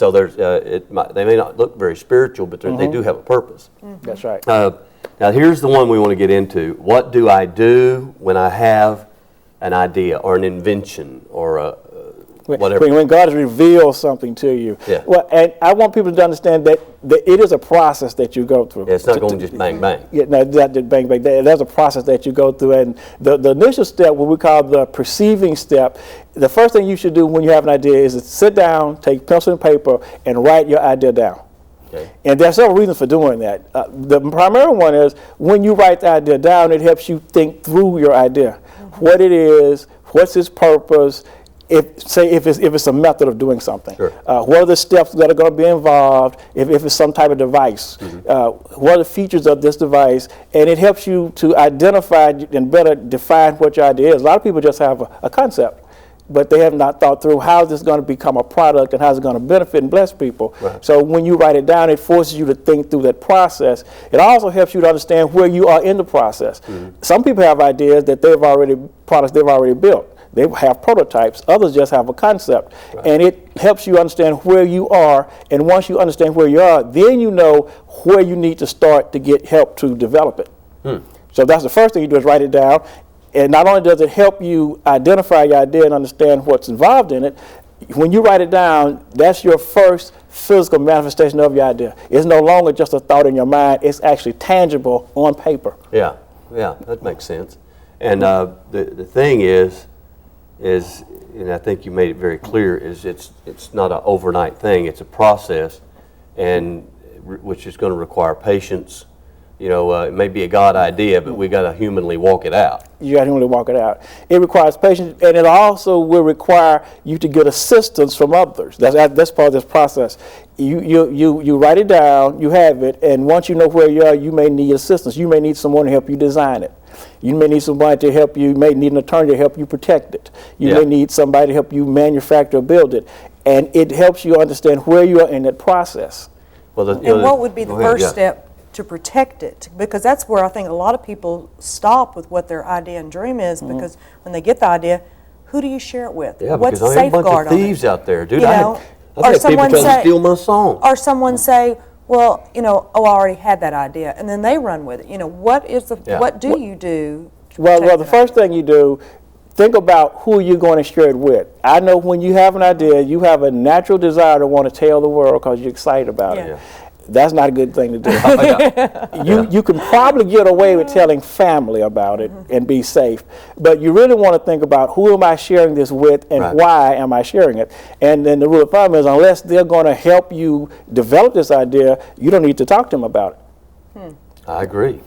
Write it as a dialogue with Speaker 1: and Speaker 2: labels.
Speaker 1: So there's they may not look very spiritual, but they do have a purpose.
Speaker 2: That's right.
Speaker 1: Now here's the one we want to get into. What do I do when I have an idea or an invention or a whatever?
Speaker 2: When God has revealed something to you.
Speaker 1: Yeah.
Speaker 2: Well, and I want people to understand that it is a process that you go through.
Speaker 1: Yeah, it's not going to just bang, bang.
Speaker 2: Yeah, no, not just bang, bang. There's a process that you go through. And the initial step, what we call the perceiving step, the first thing you should do when you have an idea is to sit down, take pencil and paper, and write your idea down.
Speaker 1: Okay.
Speaker 2: And there's several reasons for doing that. The primary one is when you write the idea down, it helps you think through your idea. What it is, what's its purpose, if it's a method of doing something.
Speaker 1: Sure.
Speaker 2: What are the steps that are going to be involved if it's some type of device? What are the features of this device? And it helps you to identify and better define what your idea is. A lot of people just have a concept, but they have not thought through how this is going to become a product and how it's going to benefit and bless people. Right. So when you write it down, it forces you to think through that process. It also helps you to understand where you are in the process. Some people have ideas that products they've already built. They have prototypes. Others just have a concept. Right. And it helps you understand where you are. And once you understand where you are, then you know where you need to start to get help to develop it. So that's the first thing you do is write it down. And not only does it help you identify your idea and understand what's involved in it, when you write it down, that's your first physical manifestation of your idea. It's no longer just a thought in your mind. It's actually tangible on paper.
Speaker 1: Yeah, that makes sense. And the thing is, and I think you made it very clear, is it's not an overnight thing. It's a process, and which is going to require patience. It may be a God idea, but we got to humanly walk it out.
Speaker 2: You got to humanly walk it out. It requires patience, and it also will require you to get assistance from others. That's part of this process. You write it down, you have it, and once you know where you are, you may need assistance. You may need someone to help you design it. You may need somebody to help you. You may need an attorney to help you protect it. You may need somebody to help you manufacture or build it. And it helps you understand where you are in that process.
Speaker 3: Well, what would be the first step to protect it? Because that's where I think a lot of people stop with what their idea and dream is, because when they get the idea, who do you share it with?
Speaker 1: Yeah,
Speaker 3: what's
Speaker 1: because
Speaker 3: the
Speaker 1: I have a bunch of thieves out there, dude. I've had people trying to steal my song.
Speaker 3: Or someone say, well, I already had that idea, and then they run with it. What do you do?
Speaker 2: Well, the first thing you do, think about who you're going to share it with. I know when you have an idea, you have a natural desire to want to tell the world because you're excited about it. That's not a good thing to do. You can probably get away with telling family about it and be safe, but you really want to think about who am I sharing this with and why am I sharing it. And then the rule of thumb is unless they're going to help you develop this idea, you don't need to talk to them about it.
Speaker 1: I agree.